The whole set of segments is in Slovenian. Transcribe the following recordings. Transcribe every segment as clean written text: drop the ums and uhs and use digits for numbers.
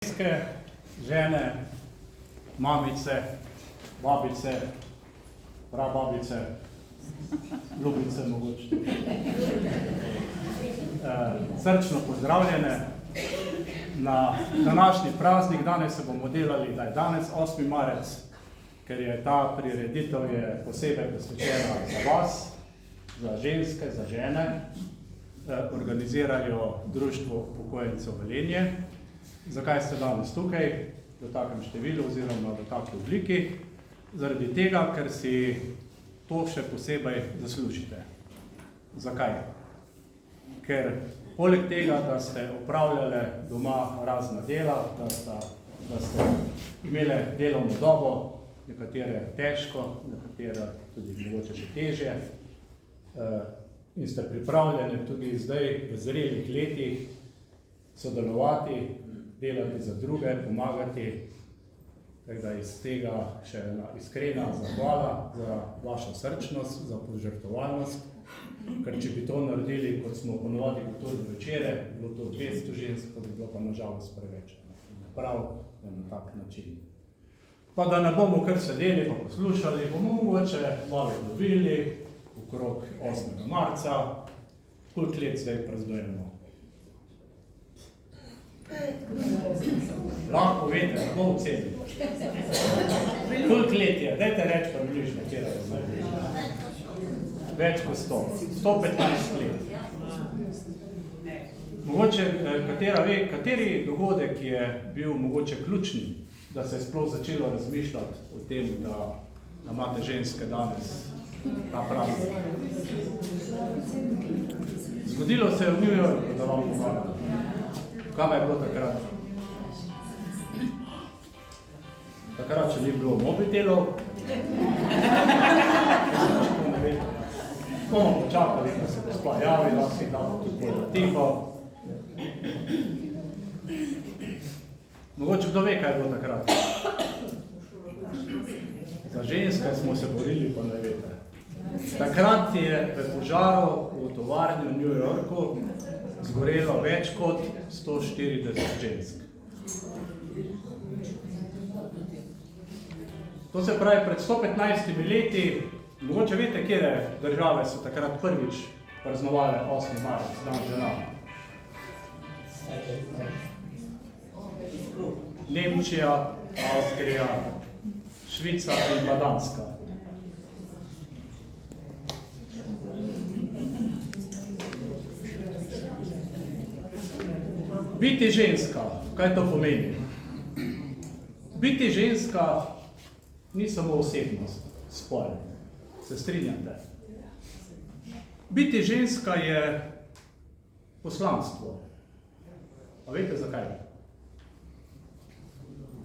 Ženske, žene, mamice, babice, prababice, ljubice mogoče. Srčno pozdravljene na današnji praznik. Danes se bomo delali, da je danes 8. marec, ker je ta prireditev posebej posvečena za vas, za ženske, za žene. Organizirajo Društvo upokojencev Velenje. Zakaj ste danes tukaj, v takem številu oziroma v taki obliki? Zaradi tega, ker si to še posebej zaslužite. Zakaj? Ker poleg tega, da ste opravljali doma razna dela, da ste imeli delovno dobo, nekatere težko, nekatere tudi mogoče še težje, in ste pripravljeni tudi zdaj v zrelih letih sodelovati, delati za druge, pomagati, tako da iz tega še ena iskrena zahvala za vašo srčnost, za požrtvovalnost, ker če bi to naredili, kot smo ponovadi kulturne večere, bilo to 200 žensk, pa bi bilo pa nažalost preveč. Prav na tak način. Pa da ne bomo kar sedeli pa poslušali, bomo mogoče malo dobili okrog 8. marca, koliko let zdaj praznujemo. Lahko vete, ne bo ocenili. Koliko let je? Dajte reči približno, kjer je najbližje. Več kot 100. 115 let. Mogoče, katera ve, kateri dogodek je bil mogoče ključni, da se je sploh začelo razmišljati o tem, da imate ženske danes ta praznik. Zgodilo se je v New Yorku, da vam pomagam. Kaj je bilo takrat? Takrat še ni bilo mobitelov. Bomo počakali, da se bo sploh javila, si damo tudi bolj tiho. Mogoče kdo ve, kaj je bilo takrat? Za ženske smo se borili, pa ne vete. Takrat je v požaru v tovarni v New Yorku zgorelo več kot 140 žensk. To se pravi, pred 115 leti, mogoče veste, kjere države so takrat prvič praznovale 8. marec, dan žena. Nemčija, Avstrija, Švica in pa Danska. Biti ženska, kaj to pomeni? Biti ženska ni samo osebnost, spol. Se strinjate? Biti ženska je poslanstvo. A veste zakaj?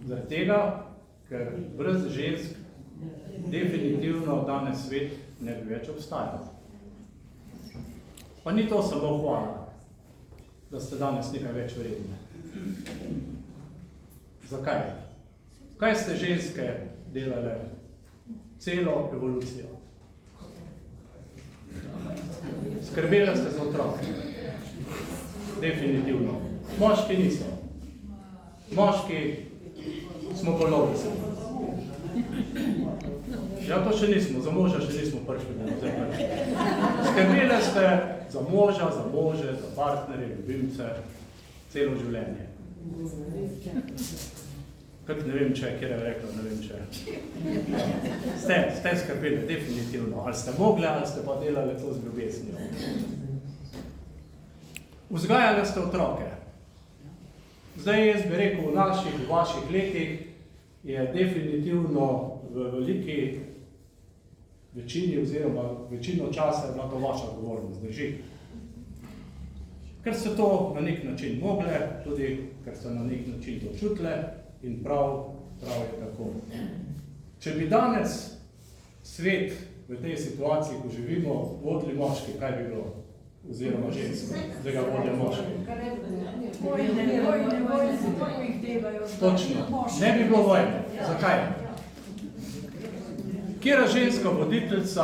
Zaradi tega, ker brez žensk definitivno danes svet ne bi več obstajal. Pa ni to samo hvala, da ste danes nekaj več vredni. Zakaj? Kaj ste ženske delale celo evolucijo? Skrbele ste za otroke. Definitivno. Moški niso. Moški smo polovice. Ja, to še nismo, za moža še nismo prišli. Skrbele ste za moža, za može, za partnerje, ljubimce, celo življenje. Kaj ne vem, če je, kjer je rekla, ne vem, če. Ste skrbeli, definitivno. Ali ste mogli, ali ste pa delali to z ljubeznijo. Vzgajali ste otroke. Zdaj jaz bi rekel, v vaših letih je definitivno v veliki večini oziroma večino časa je bila to vaša odgovornost, drži. Ker ste to na nek način mogle, tudi ker ste na nek način to čutile in prav je tako. Če bi danes svet v tej situaciji, ko živimo, vodili moški, kaj bi bilo? Oziroma žensko, da ga vodijo moški. Točno, ne bi bilo vojne. Zakaj? Kjera ženska voditeljica,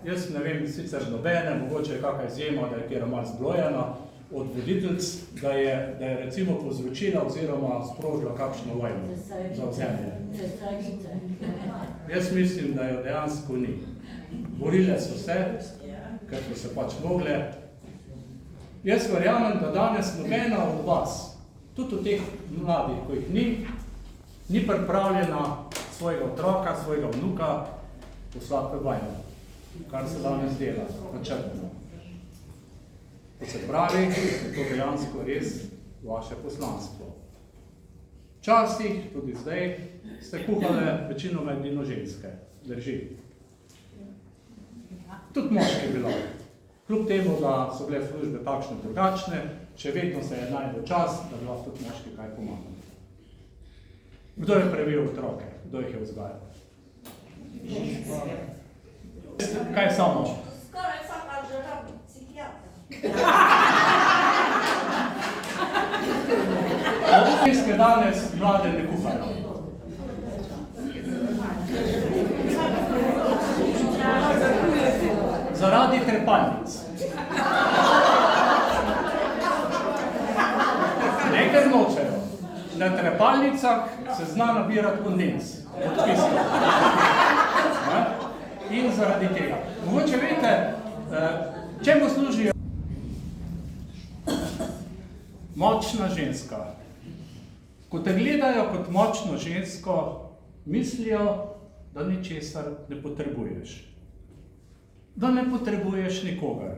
jaz ne vem, sicer nobene, mogoče je kakšna izjema, da je kjera malo zblojena, od voditeljic, da je recimo povzročila oziroma sprožila kakšno vojno za ozemlje. Jaz mislim, da jo dejansko ni. Borile so se, ker so se pač mogle. Jaz verjamem, da danes nobena od vas, tudi od teh mladih, ko jih ni pripravljena svojega otroka, svojega vnuka poslati v vojno, kar se danes dela, načrtno. To se pravi, je to dejansko res vaše poslanstvo. Včasih, tudi zdaj, ste kuhale večinoma edino ženske, drži. Tudi moški bilo. Kljub temu, da so bile službe takšne drugačne, še vedno se je najdel čas, da bi lahko tudi moški kaj pomagali. Kdo je previl otroke? Kdo jih je vzgajal? Kaj samo? Skoraj vsaka žena psihiatra. Ženske danes mlade ne kuhajo. Zaradi trepalnic. Ne, ker nočejo. Na trepalnicah se zna nabirati kondens. In zaradi tega. Mogoče veste, čemu služijo? Močna ženska. Ko te gledajo kot močno žensko, mislijo, da ničesar ne potrebuješ. Da ne potrebuješ nikogar.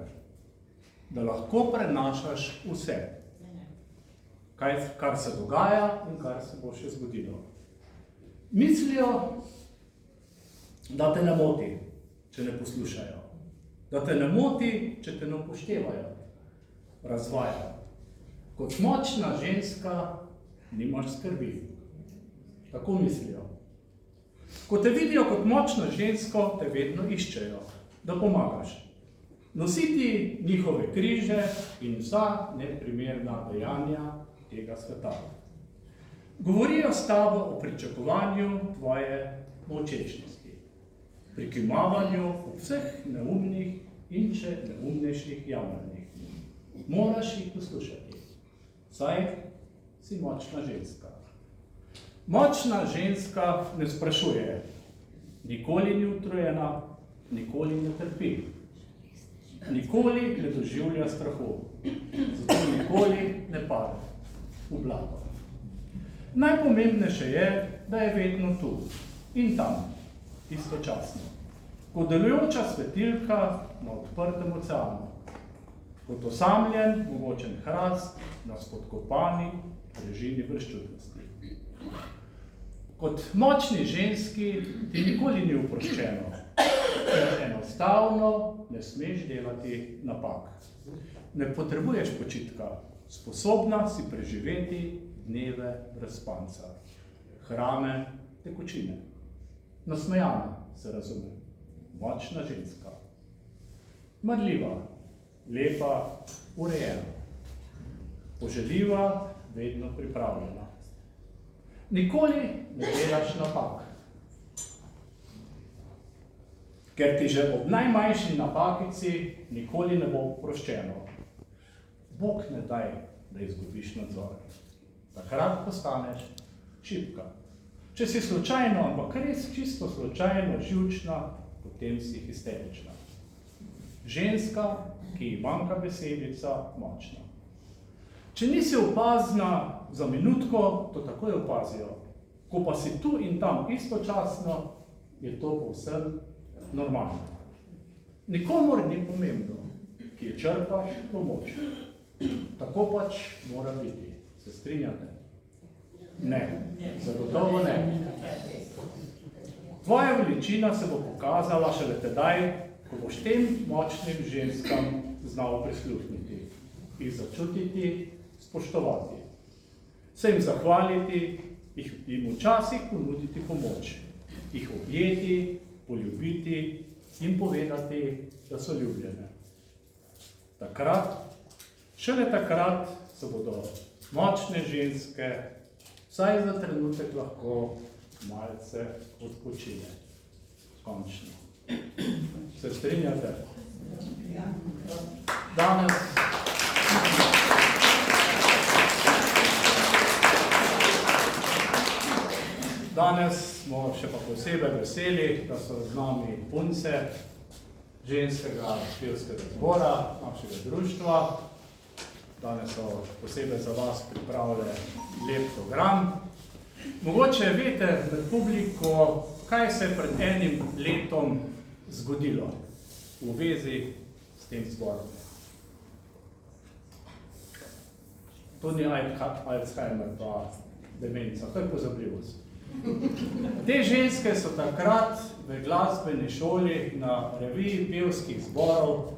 Da lahko prenašaš vse. Kar se dogaja in kar se bo še zgodilo. Mislijo, da te ne moti, če ne poslušajo. Da te ne moti, če te ne upoštevajo. Razvajajo. Kot močna ženska nimaš skrbi. Tako mislijo. Ko te vidijo kot močno žensko, te vedno iščejo, da pomagaš. Nositi njihove križe in vsa neprimerna dejanja tega sveta. Govorijo s tabo o pričakovanju tvoje molčečnosti, prikimavanju o vseh neumnih in še neumnejših jamranjih. Moraš jih poslušati, saj si močna ženska. Močna ženska ne sprašuje, nikoli ni utrujena, nikoli ne trpi, nikoli ne doživlja strahu, zato nikoli ne pade v blato. Najpomembnejše je, da je vedno tu in tam, istočasno. Kot delujoča svetilka na odprtem oceanu, kot osamljen, mogočen hrast na spodkopani režini brezčutnosti. Kot močni ženski ti nikoli ni oproščeno, ker enostavno ne smeš delati napak. Ne potrebuješ počitka, sposobna si preživeti dneve brez spanca, hrane, tekočine. Nasmejana, se razume, močna ženska. Marljiva, lepa, urejena. Poželjiva, vedno pripravljena. Nikoli ne delaš napak. Ker ti že ob najmanjši napakici nikoli ne bo oproščeno. Bog ne daj, da izgubiš nadzor. Takrat postaneš šibka. Če si slučajno, ampak res čisto slučajno živčna, potem si histerična. Ženska, ki ji manjka besedica, močna. Če nisi opazna za minutko, to takoj opazijo. Ko pa si tu in tam istočasno, je to povsem normalno. Nikomor ni pomembno, ki je črpaš pomoč. Tako pač mora biti. Se strinjate? Ne. Zagotovo ne. Tvoja veličina se bo pokazala šele tedaj, ko boš tem močnim ženskam znal prisluhniti, jih začutiti, spoštovati, se jim zahvaliti, jim včasih ponuditi pomoč, jih objeti, poljubiti in povedati, da so ljubljene. Takrat, šele takrat se bodo močne ženske vsaj za trenutek lahko malce odpočile. Končno. Se strinjate? Danes Danes smo še pa posebej veseli, da so z nami punce ženskega pevskega zbora, našega društva. Danes so posebej za vas pripravili lep program. Mogoče veste med publiko, kaj se je pred enim letom zgodilo v vezi s tem zborom. To ni Alzheimer pa demenca, to je pozabljivost. Te ženske so takrat v glasbeni šoli na reviji pevskih zborov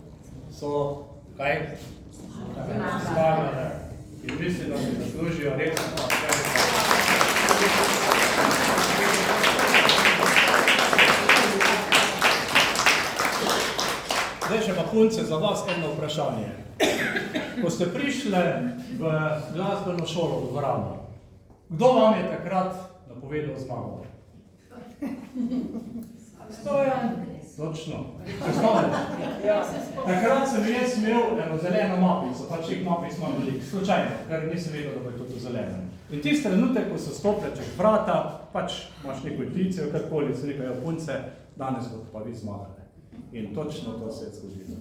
so kaj? Zmagale. In mislim, da si zaslužijo res. Zdaj še pa punce za vas eno vprašanje. Ko ste prišli v glasbeno šolo v Vrano, kdo vam je takrat napovedal zmago? Stojan. Točno. Takrat sem jaz imel eno zeleno mapico, pač jih mapic imam veliko, slučajno, ker nisem vedel, da bo je to zeleno. In tisti trenutek, ko so stopile čez vrata, pač imaš neko intuicijo, karkoli, se nekajo punce, danes bodo pa vi zmagali. In točno to se je zgodilo.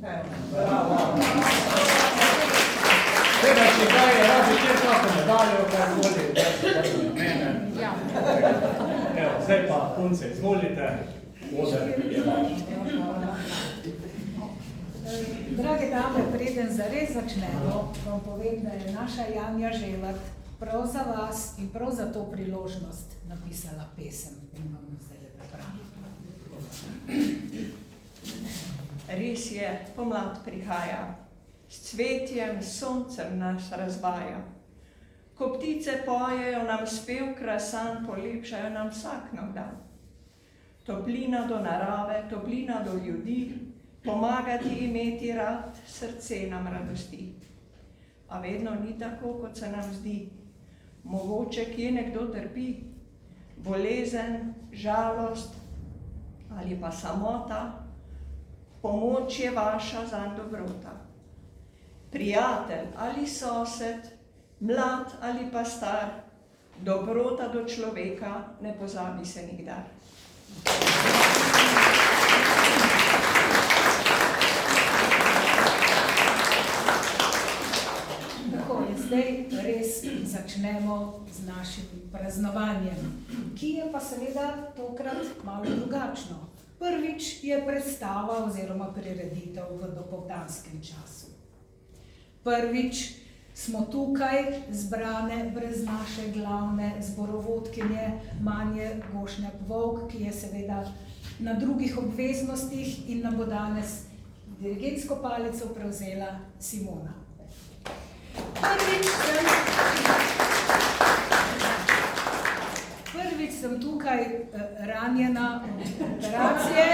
Tega, če kaj je rabi kjer kako medaljo, karkoli, da se tako na mene. Evo, zdaj pa punce izvolite, oder je vaš. Drage dame, preden zares začnemo, vam povem, da je naša Janja Želad prav za vas in prav za to priložnost napisala pesem in vam zdaj prepravim. Res je, pomlad prihaja, s cvetjem, soncem nas razvaja. Ko ptice pojejo, nam spev krasan, polepšajo nam vsak nov dan. Toplina do narave, toplina do ljudi, pomagati imeti rad, srce nam radosti. A vedno ni tako, kot se nam zdi. Mogoče kje nekdo trpi, bolezen, žalost ali pa samota, pomoč je vaša zanj dobrota. Prijatelj ali sosed, mlad ali pa star, dobrota do človeka ne pozabi se nikdar. Tako je, zdaj res začnemo z našim praznovanjem, ki je pa seveda tokrat malo drugačno. Prvič je predstava oziroma prireditev v dopoldanskem času. Prvič smo tukaj zbrane brez naše glavne zborovodkinje Manje Gošnjak-Volk, ki je seveda na drugih obveznostih in nam bo danes dirigentsko palico prevzela Simona. Prvič sem tukaj ranjena od operacije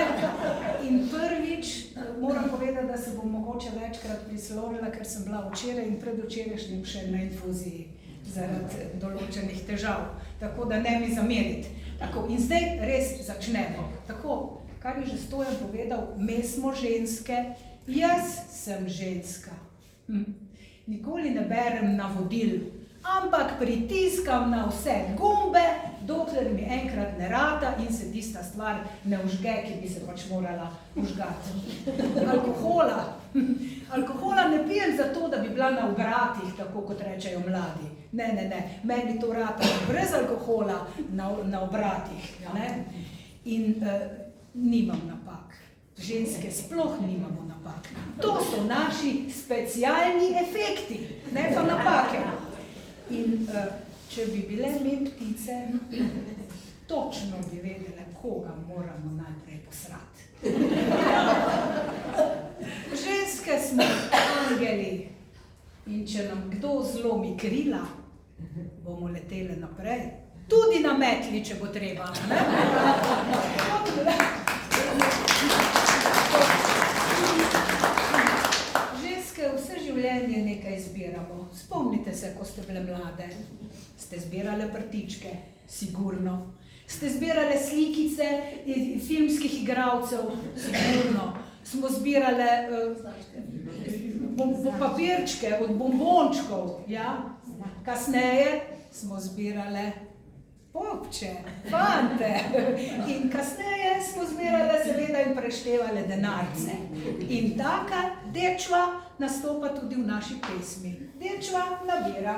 in prvič moram povedati, da se bom mogoče večkrat prisložila, ker sem bila včeraj in predvčerajšnjim še na infuziji zaradi določenih težav. Tako da ne mi zameriti. Tako, in zdaj res začnemo. Tako, kar je že Stojan povedal, me smo ženske, jaz sem ženska. Nikoli ne berem navodil, ampak pritiskam na vse gumbe, dokler mi enkrat ne rata in se tista stvar ne užge, ki bi se pač morala užgati. Alkohola ne pijem zato, da bi bila na obratih, tako kot rečejo mladi. Ne, meni to rata brez alkohola na obratih. Ne? In nimam napak. Ženske sploh nimamo napak. To so naši specialni efekti, ne pa napake. In če bi bile me ptice, točno bi vedele, koga moramo najprej posrati. Ženske smo angeli in če nam kdo zlomi krila, bomo letele naprej. Tudi na metli, če bo treba. Ne? Ženske vse življenje nekaj zbiramo. Spomnite se, ko ste bile mlade. Ste zbirale prtičke, sigurno. Ste zbirale slikice filmskih igralcev, sigurno. Smo zbirale papirčke od bombončkov, ja. Kasneje smo zbirale Gobče, fante. In kasneje smo zmerale seveda in preštevale denarce. In taka dečva nastopa tudi v naši pesmi. Dečva nabira.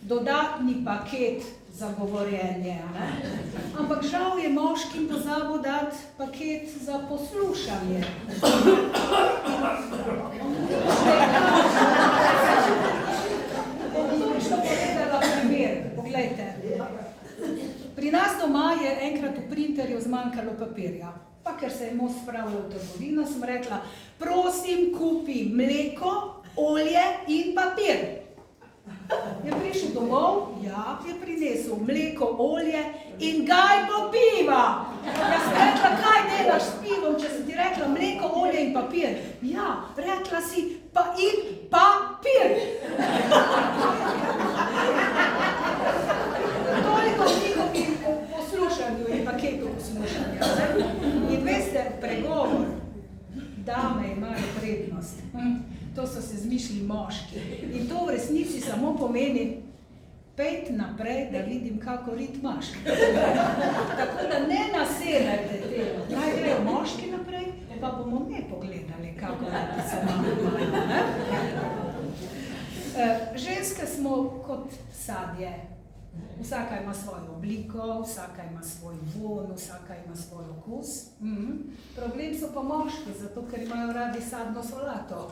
Dodatni paket za govorjenje, ne? Ampak žal je moškim pozabil dati paket za poslušanje. Bom točno povedala primer, poglejte. Pri nas doma je enkrat v printerju zmanjkalo papirja. Pa ker se je mož spravil v trgovino, sem rekla, prosim, kupi mleko, olje in papir. Je prišel domov, ja, je prinesel mleko, olje in gajbo piva. Jaz sem rekla, kaj delaš s pivom, če sem ti rekla mleko, olje in papir? Ja, rekla si pa in papir. Toliko v njihovim poslušanju in paketu poslušanja. In veste, pregovor, dame imajo prednost. To so se zmišljali moški. In to v resnici samo pomeni, pejt naprej, da vidim, kako rit imaš. Tako da ne nasedajte tega. Naj grejo moški naprej, pa bomo ne pogledali, kako riti se imajo. Ženske smo kot sadje. Vsaka ima svojo obliko, vsaka ima svoj vonj, vsaka ima svoj okus. Problem so pa moški, zato ker imajo radi sadno solato.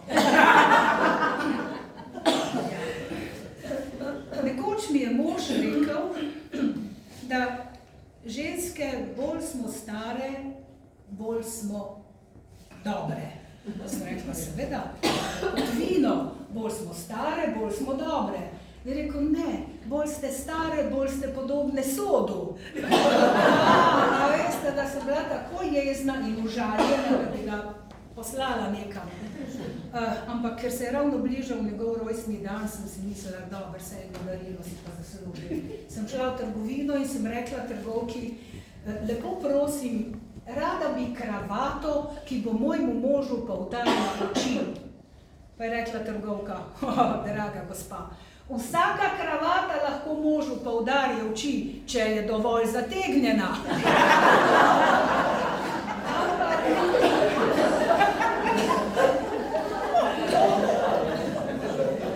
Nekoč mi je mož rekel, da ženske bolj smo stare, bolj smo dobre. Sem rekla, seveda, kot vino, bolj smo stare, bolj smo dobre. Je rekel, ne, bolj ste stare, bolj ste podobne sodu. A veste, da sem bila tako jezna in užaljena, da bi ga poslala nekam. Ampak ker se je ravno bližal njegov rojstni dan, sem si mislila, dobro, se je darilo, si pa zaslužil. Sem šla v trgovino in sem rekla trgovki, lepo prosim, rada bi kravato, ki bo mojemu možu poudarila oči. Pa je rekla trgovka, draga gospa, vsaka kravata lahko možu poudari oči, če je dovolj zategnjena.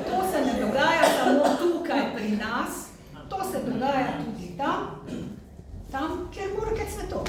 To se ne dogaja samo tukaj pri nas, to se dogaja tudi tam, kjer murke cvetov.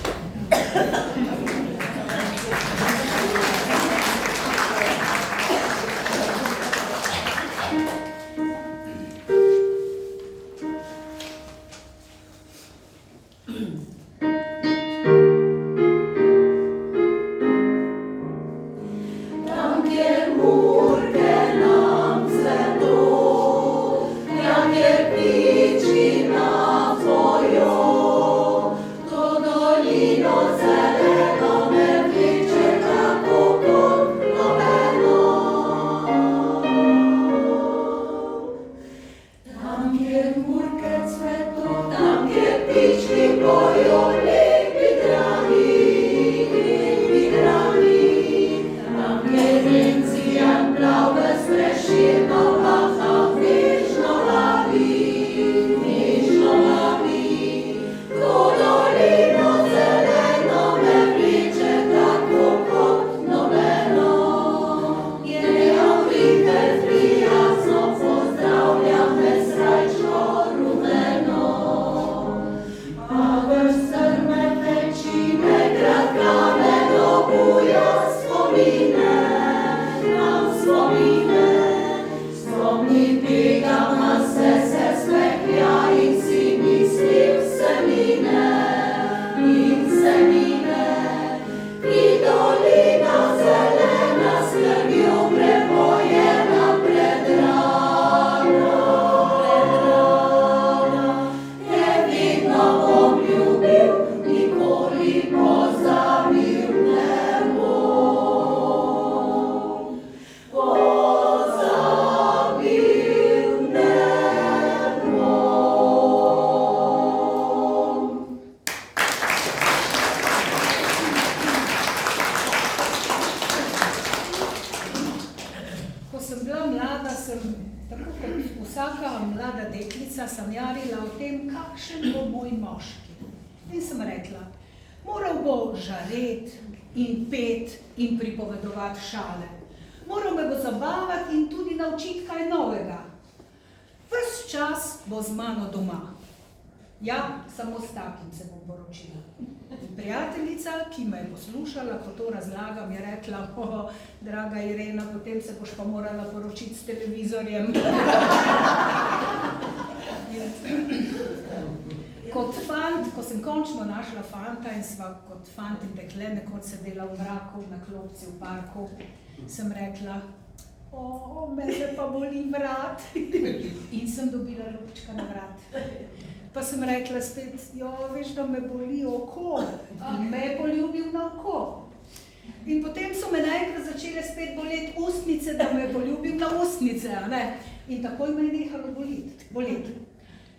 sem, tako kot vsaka mlada deklica, sanjarila o tem, kakšen bo moj moški. In sem rekla, moral bo žaret in pet in pripovedovati šale. Moral me bo zabavati in tudi naučiti kaj novega. Ves čas bo z mano doma. Ja, samo s takim se bom poročila. Prijateljica, ki me je poslušala, ko to razlagam, je rekla, draga Irena, potem se boš pa morala poročiti s televizorjem. Kot fant, ko sem končno našla fanta in sva kot fant in dekle nekoč sedela v mraku na klopci v parku, sem rekla, me se pa boli vrat. In sem dobila lupčka na vrat. Pa sem rekla spet, veš, da me boli oko. In me je poljubil na oko. In potem so me naenkrat začele spet boleti ustnice, da me je poljubil na ustnice, a ne? In takoj me je nehalo boleti.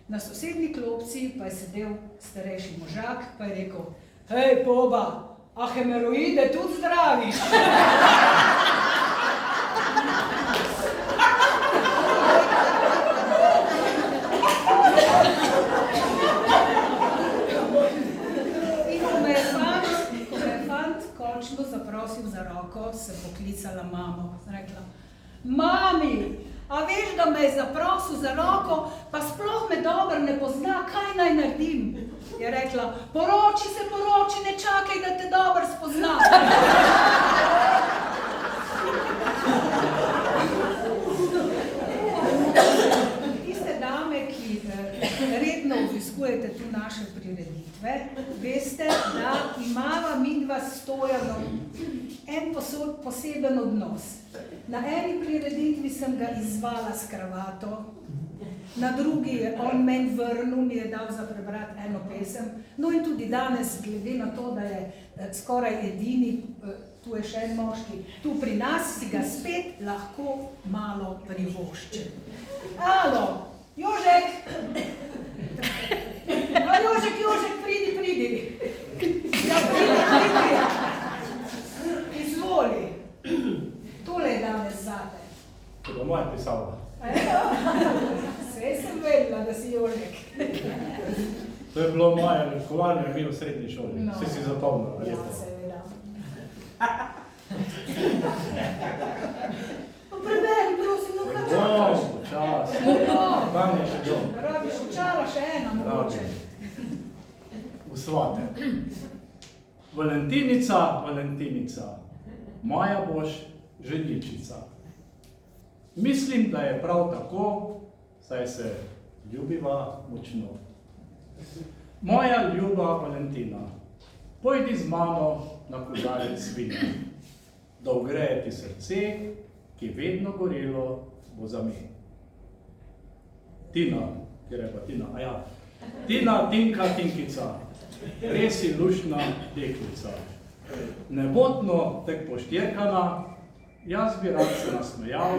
Na sosednji klopci pa je sedel starejši možak, pa je rekel, hej, poba, a hemeroide tudi zdraviš? Končno zaprosil za roko, se poklicala mamo. Rekla, mami, a veš, da me je zaprosil za roko, pa sploh me dobro ne pozna, kaj naj naredim? Je rekla, poroči se, ne čakaj, da te dobro spozna. Tiste dame, ki redno obiskujete tu naše prireditve, veste, da imava midva s Stojanom en poseben odnos. Na eni prireditvi sem ga izzvala s kravato, na drugi je on meni vrnil, mi je dal za prebrati eno pesem. No in tudi danes, glede na to, da je skoraj edini, tu je še en moški, tu pri nas si ga spet lahko malo privošči. Alo, Jožek! Jožek, pridi. Ja, pridi. Izvoli. Tole je danes zate. To bo moja pisala. Vse sem vedela, da si Jožek. To je bilo moje letkovanje mi v srednji šoli. No. Vsi si zapomnili. Ja, seveda. Preberi, prosim, kaj Čas. Tam je še dom. Rabiš očala še ena, mogoče. V svate. Valentinica, moja boš ženičica. Mislim, da je prav tako, saj se ljubiva močno. Moja ljuba Valentina, pojdi z mano na kozarec vina, da ogreje ti srce, ki vedno gorelo bo za me. Tina, kjer je pa Tina, Tinka, Tinkica, res si luštna deklica. Nebotno tek poštirkana, jaz bi rad se nasmejal,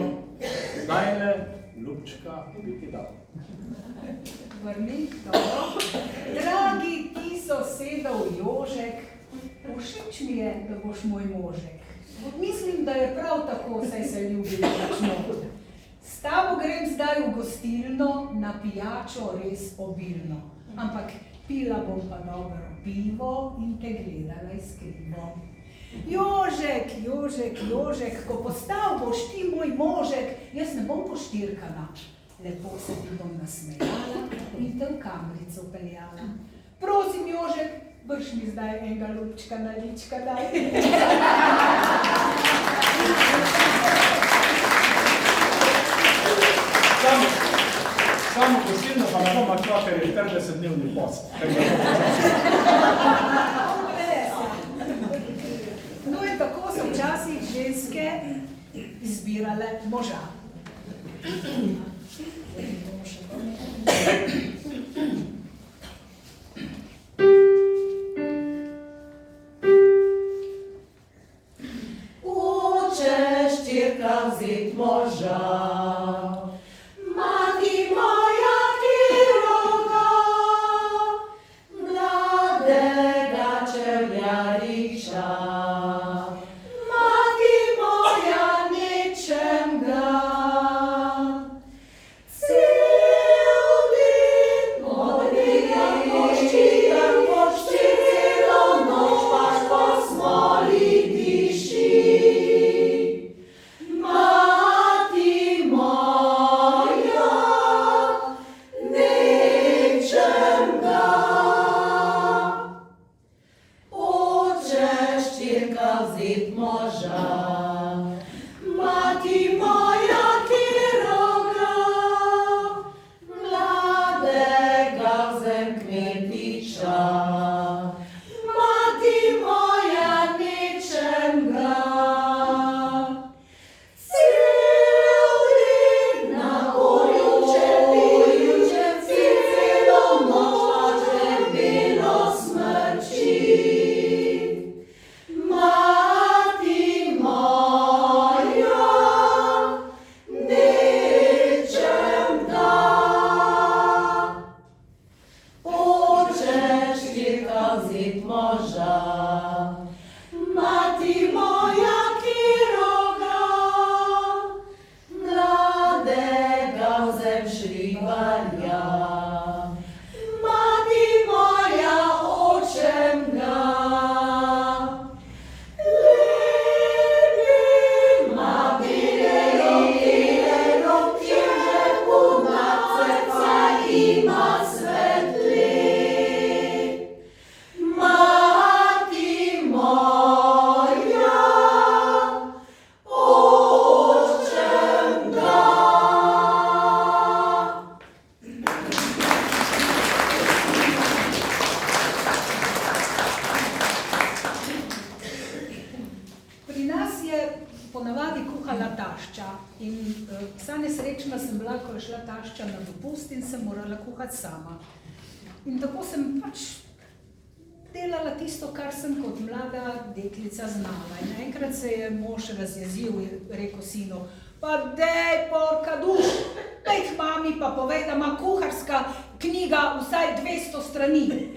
zdajle ljubčka bi ti dal. Vrni, dobro. Dragi ti sosedov Jožek, všeč mi je, da boš moj možek. Mislim, da je prav tako, saj se ljubimo močno. S tabo grem zdaj v gostilno, na pijačo res obilno. Ampak pila bom pa dobro pivo in te gledala iskrivo. Jožek, ko postal boš ti moj možek, jaz ne bom poštirkana. Lepo se ti bom nasmejala in te v kamrico peljala. Prosim, Jožek, brž mi zdaj enega ljubčka na lička daj. Samo gostilno pa ne bom akla, ker je 40-dnevni post. No in tako so včasih ženske izbirale moža. Hočeš tirka vzet moža, mati moja tiroga, mladega čevljariča, mati moja nečem ga. zid moža. Mati moja, ki roga, mladega vzem kmetiča. Mati moja, nečem ga, cel dan na oljuče, celo noč bilo smrči. Mati moja, nečem ga, oče štirka vzet moža. Mati moja, ki roga, mladega vzem šribarja. Mati moja, očem ga, lepima bile roke, že puna srca ima svetli. Mati moja, očem ga. Pri nas je ponavadi kuhala tašča in vsa nesrečna sem bila, ko je šla tašča na dopust in sem morala kuhati sama. In tako sem pač delala tisto, kar sem kot mlada deklica znala. In enkrat se je mož razjezil in rekel sinu, pa dej, porka duš, pej k mami pa povej, da ima kuharska knjiga vsaj 200 strani.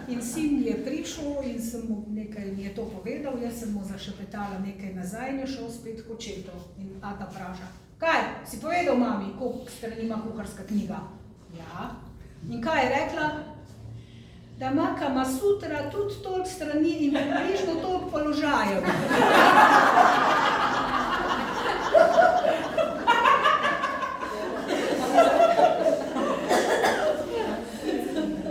In sin je prišel in sem mu nekaj mi je to povedal, jaz sem mu zašepetala nekaj nazaj in je šel spet k očetu. In ata vpraša, kaj, si povedal mami, koliko strani ima kuharska knjiga? Ja. In kaj je rekla? Da ima Kama Sutra tudi toliko strani in približno toliko položajev.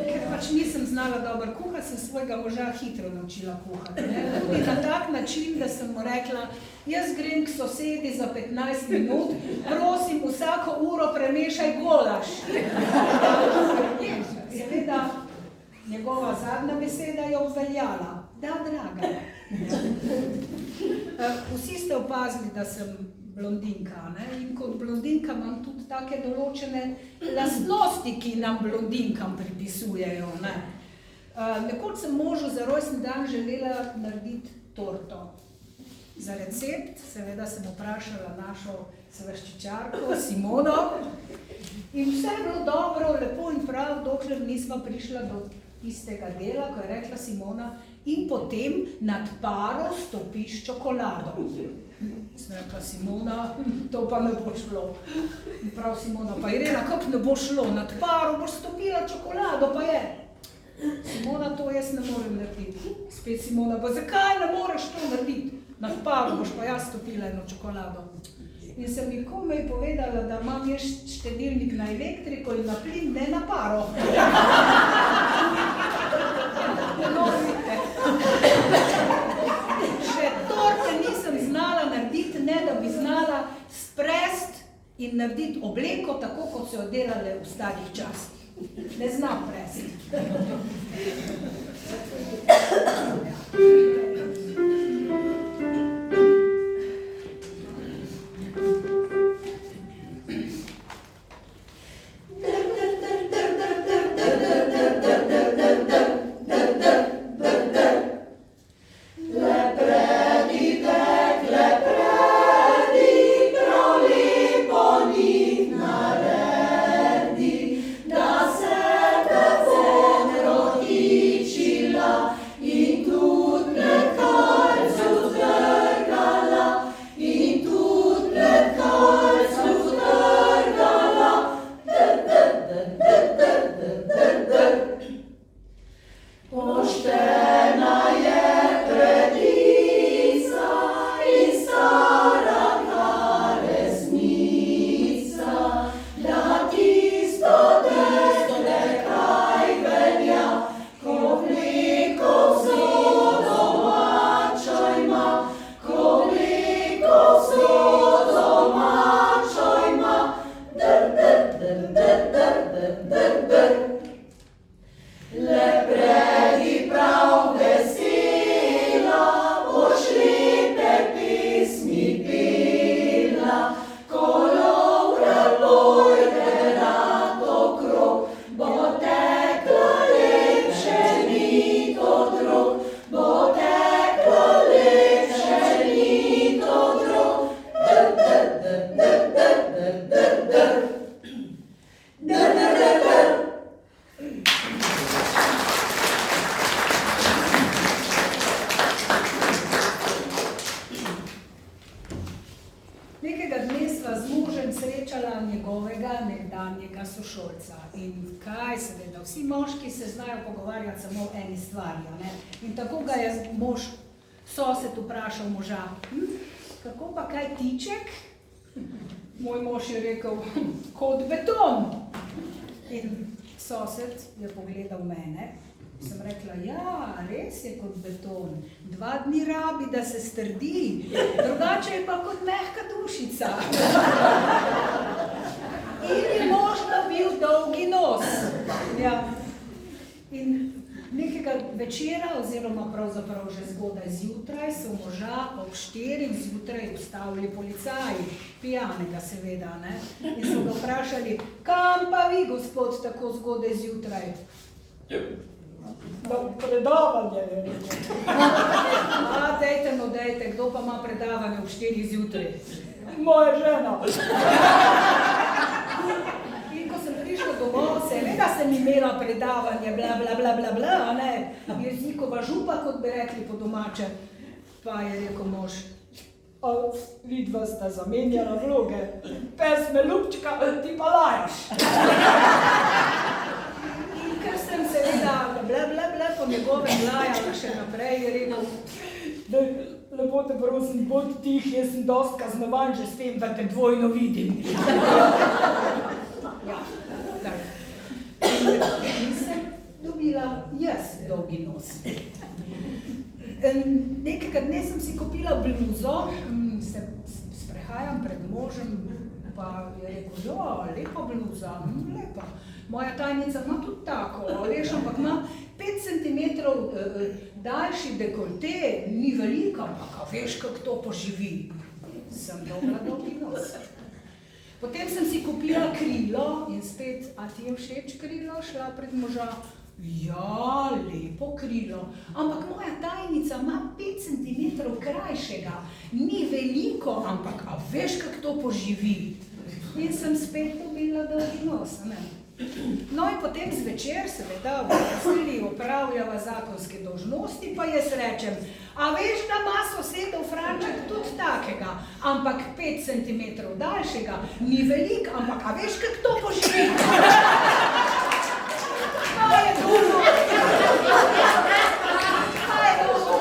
Ker pač nisem znala dobro kuhati, sem svojega moža hitro naučila kuhati. Tudi na tak način, da sem mu rekla, jaz grem k sosedi za 15 minut, prosim, vsako uro premešaj golaž. Seveda, njegova zadnja beseda je obveljala. Da, draga. Vsi ste opazili, da sem blondinka, ne? In kot blondinka imam tudi take določene lastnosti, ki nam blondinkam pripisujejo, ne? Nekoč sem možu za rojstni dan želela narediti torto. Za recept, seveda sem vprašala našo svaščičarko Simono in vse je bilo dobro, lepo in prav, dokler nisva prišla do tistega dela, ko je rekla Simona, in potem nad paro stopiš čokolado. Sem rekla, Simona, to pa ne bo šlo. In prav Simona, pa Irena, kako ne bo šlo, nad paro boš stopila čokolado, pa je. Simona, to jaz ne morem narediti. Spet Simona, pa zakaj ne moreš to narediti? Nad paro boš pa jaz stopila eno čokolado. In sem mi komaj povedala, da imam jaz štedilnik na elektriko in na plin, ne na paro. No, vidite. Še torte nisem znala narediti, ne da bi znala sprest in narediti obleko tako, kot so jo delale v starih časih. Ne znam presti. In tudi sva z možem srečala njegovega nekdanjega sošolca. In kaj seveda, vsi moški se znajo pogovarjati samo o eni stvari, a ne? In tako ga je mož, sosed vprašal moža, kako pa kaj tiček? Moj mož je rekel, kot beton. In sosed je pogledal mene, sem rekla, ja, res je kot beton, 2 dni rabi, da se strdi, drugače je pa kot mehka dušica. In je možno bil dolgi nos. Ja. In nekega večera, oziroma pravzaprav že zgodaj zjutraj, so moža ob 4 zjutraj ustavili policaji, pijanega seveda, ne? In so ga vprašali, kam pa vi, gospod, tako zgodaj zjutraj? Predavanje je rekel. A, dejte, no dejte, kdo pa ima predavanje ob 4 zjutraj? Moja žena. In ko sem prišla domov, seveda sem imela predavanje, bla, bla, bla, bla, bla, a ne, jezikova župa, kot bi rekli po domače. Pa je rekel mož, vidva sta zamenjala vloge, pes me ljubčka, ti pa lajaš. In ker sem seveda bla, bla, bla, po njegovem lajala še naprej, je rekel, lepo te prosim, bod tih, jaz sem dost kaznovan že s tem, da te dvojno vidim. Ja, tako. In sem dobila jaz dolgi nos. Nekega dne sem si kupila bluzo, se sprehajam pred možem, pa je rekel, ja, lepa bluza, lepa. Moja tajnica ima tudi tako, veš, ampak ima 5 centimetrov daljši dekolte, ni velika, ampak veš, kako to poživi. Sem dobila dolgi nos. Potem sem si kupila krilo in spet, a ti je všeč krilo, šla pred moža. Ja, lepo krilo, ampak moja tajnica ima 5 centimetrov krajšega, ni veliko, ampak a veš, kako to poživi. In sem spet dobila dolgi nos, ne? No in potem zvečer, seveda, v gostili opravljava zakonske dolžnosti, pa jaz rečem, a veš, da ima sosedov Franček tudi takega, ampak 5 centimetrov daljšega, ni velik, ampak a veš, kako to poživi? Kaj je drugo? Kaj je drugo?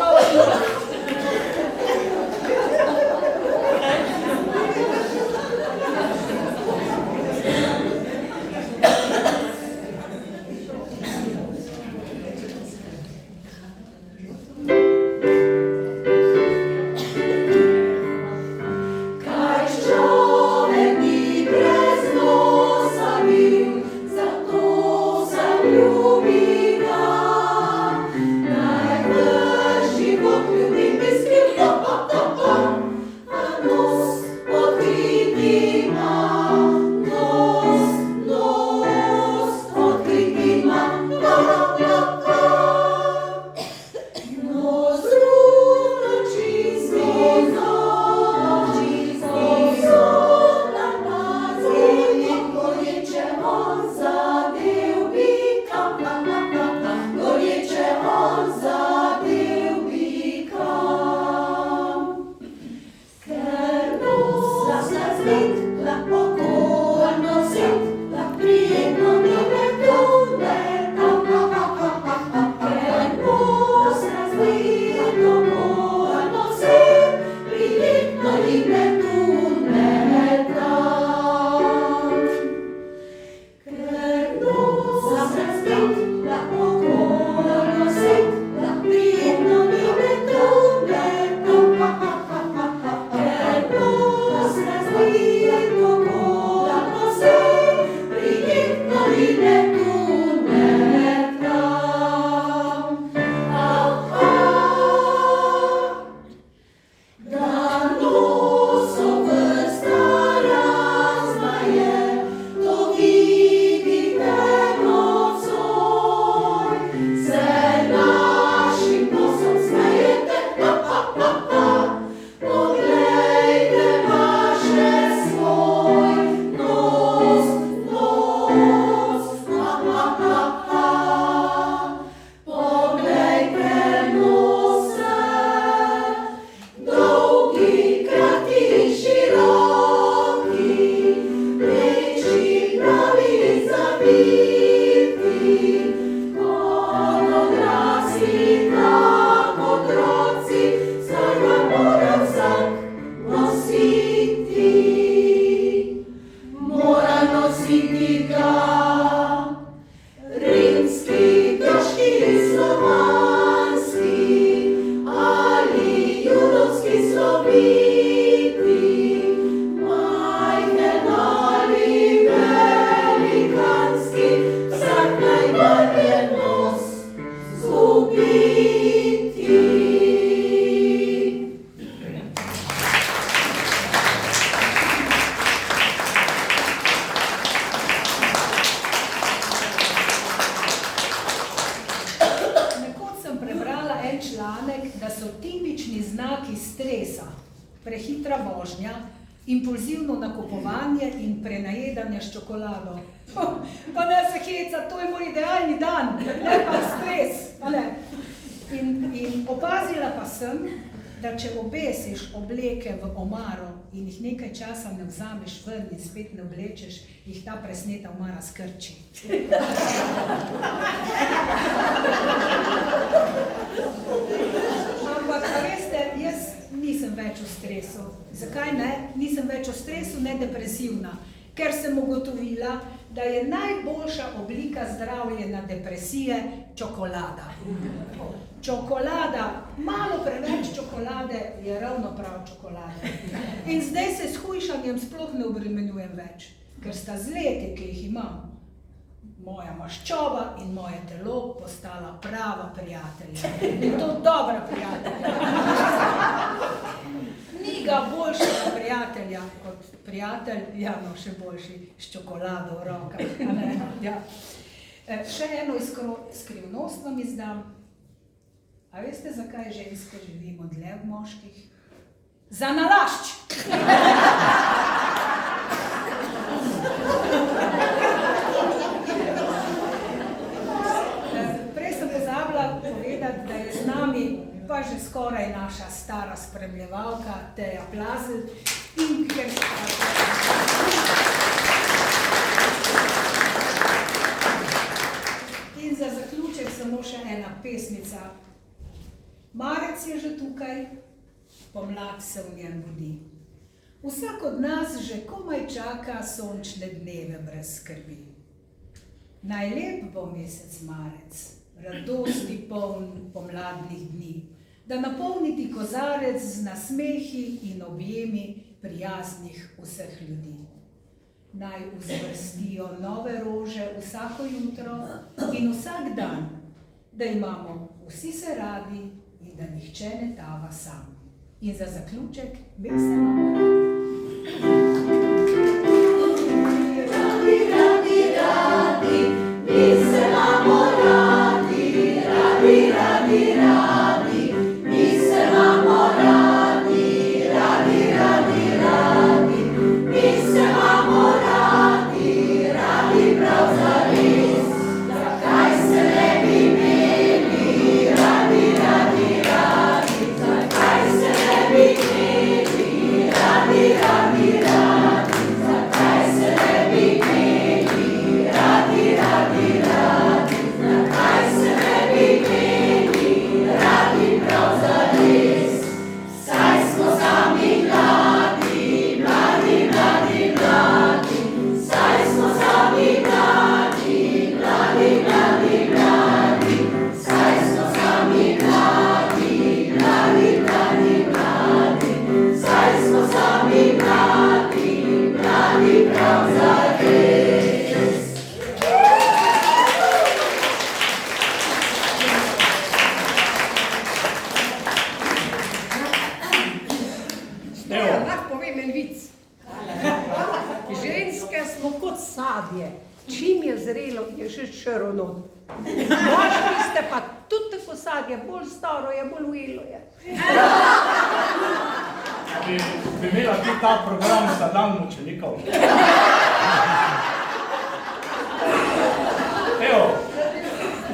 Kaj človek ni brez nosa bil, za prehitra vožnja, impulzivno nakupovanje in prenajedanje s čokolado. Pa ne se heca, to je moj idealni dan, ne pa stres. In opazila pa sem, da če obesiš obleke v omaro in jih nekaj časa ne vzameš ven in spet ne oblečeš, jih ta presneta omara skrči. Ampak, a veste, jaz nisem več v stresu. Zakaj ne? Nisem več v stresu, ne depresivna. Ker sem ugotovila, da je najboljša oblika zdravljenja depresije čokolada. Čokolada, malo preveč čokolade je ravno prav čokolada. In zdaj se s hujšanjem sploh ne obremenjujem več, ker sta z leti, ki jih imam, moja maščoba in moje telo postala prava prijatelja. In to dobra prijatelja. Ni ga boljšega prijatelja kot prijatelj, no še boljši, s čokolado v rokah. Ja. Še eno skrivnost vam izdam. A veste, zakaj ženske živimo dlje od moških? Za nalašč! Prej sem pozabila povedati, da je z nami pa že skoraj naša stara spremljevalka Teja Plazl. In za zaključek samo še ena pesmica. Marec je že tukaj, pomlad se v njem budi. Vsak od nas že komaj čaka sončne dneve brez skrbi. Najlep bo mesec marec, radosti poln pomladnih dni, da napolniti kozarec z nasmehi in objemi prijaznih vseh ljudi. Naj vzvrstijo nove rože vsako jutro in vsak dan, da imamo vsi se radi in da nihče ne tava sam. In za zaključek, mi se imamo radi. Radi, radi, radi, mi se imamo radi. Radi, radi, radi, mi se imamo radi. Radi, radi, radi, mi se imamo radi. Radi prav zares, zakaj se ne bi imeli? Radi, radi, radi, zakaj se ne bi imeli? Radi, radi, radi, zakaj se ne bi imeli? Radi, radi, radi, zakaj se ne bi imeli? Radi prav zares, saj smo sami mladi, mladi, mladi, mladi, saj smo sami mladi, mladi, mladi, mladi, saj smo sami mladi, mladi, mladi, mladi, saj smo sami mladi, mladi prav zares. Evo, Lahko povem en vic. Ženske smo kot sadje. Čim je zrelo, je že črno not. Moški ste pa tudi tako sadje, bolj staro je, bolj ujelo je. bi imela ti ta program za dan mučenikov. Evo,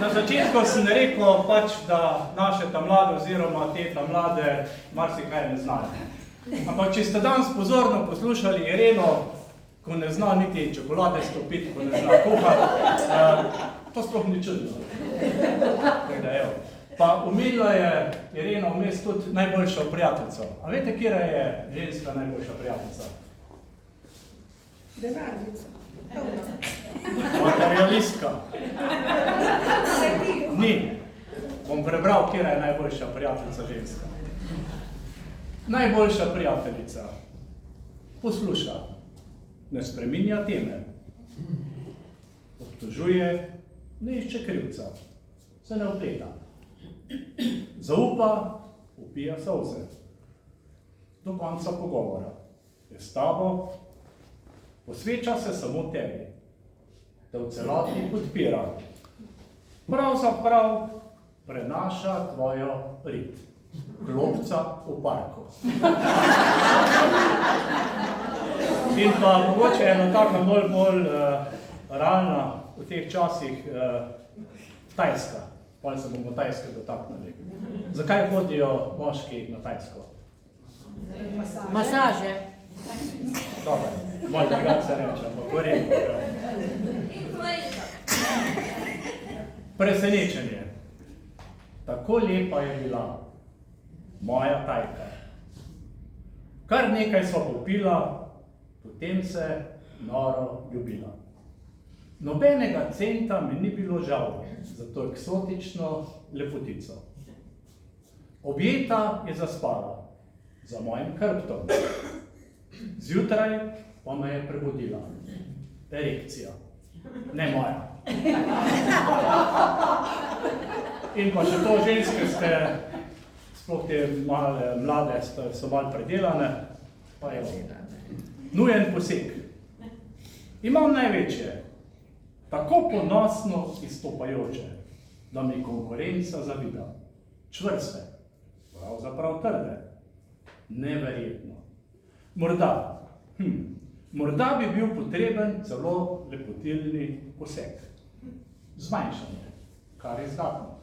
na začetku sem rekel pač, da naše ta mlade oziroma te ta mlade marsikaj ne znajo. Ampak če ste danes pozorno poslušali Ireno, ko ne zna niti čokolade stopiti, ko ne zna kuhati, to sploh ni čudno. Tako evo. Pa umila je Irena vmes tudi najboljšo prijateljico. A veste, katera je ženska najboljša prijateljica? Denarnica. Materialistka. Ni. Bom prebral, katera je najboljša prijateljica ženska. Najboljša prijateljica posluša, ne spreminja teme, obtožuje, ne išče krivca, se ne vpleta, zaupa, upija solze, do konca pogovora, je s tabo, posveča se samo tebi, te v celoti podpira, pravzaprav prenaša tvojo rit. klopca v parku. In pa mogoče ena taka bolj realna v teh časih Tajska. Pa se bomo Tajske dotaknili. Zakaj hodijo moški na Tajsko? Masaže. Dobro, malo drugače reče, ampak verjetno. Presenečenje. Tako lepa je bila moja Tajka. Kar nekaj sva popila, potem se noro ljubila. Nobenega centa mi ni bilo žal za to eksotično lepotico. Objeta je zaspala za mojim hrbtom. Zjutraj pa me je prebudila erekcija, ne moja. In pa še to, ženske ste, sploh te mlade so malo predelane, pa je nujen poseg. Imam največje, tako ponosno izstopajoče, da mi konkurenca zavida. Čvrste, pravzaprav trde, neverjetno. Morda bi bil potreben celo lepotilni poseg. Zmanjšanje, kar je izdatno.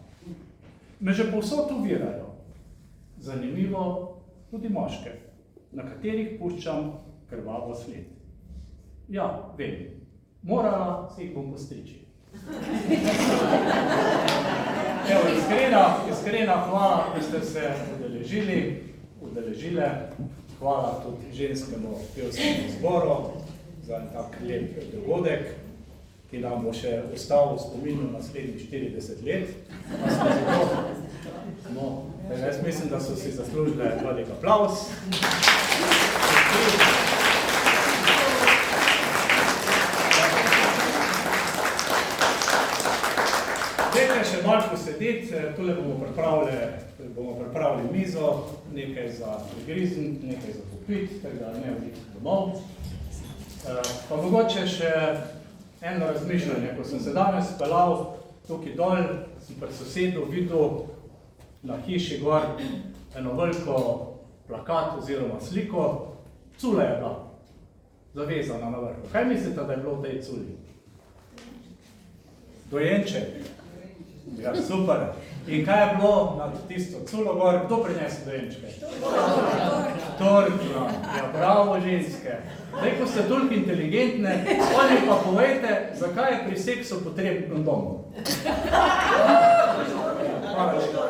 Me že povsod uvirajo. Zanimivo tudi moške, na katerih puščam krvavo sled. Ja, vem, morala se jih bom postriči. Evo, iskrena hvala, da ste se udeležile. Hvala tudi ženskemu pevskemu zboru za en tak lep dogodek, ki nam bo še ostal v spominu naslednjih 40 let. No, jaz mislim, da so si zaslužile velik aplavz. Dajte še malo posedeti, tule bomo pripravili mizo, nekaj za prigrizen, nekaj za popit, tako da ne oditi domov. Pa mogoče še eno razmišljanje, ko sem se danes peljal tukaj dol, sem pri sosedu videl na hiši gor eno veliko plakat oziroma sliko, cula je bila zavezana na vrhu. Kaj mislite, da je bilo v tej culi? Dojenček. Ja, super. In kaj je bilo na tisto culo gor? Kdo prinesel dojenčke? Tortla. Ja, bravo, ženske. Zdaj, ko ste toliko inteligentne, oni pa povejte, zakaj je pri seksu potreben kondom. Hvala lepa.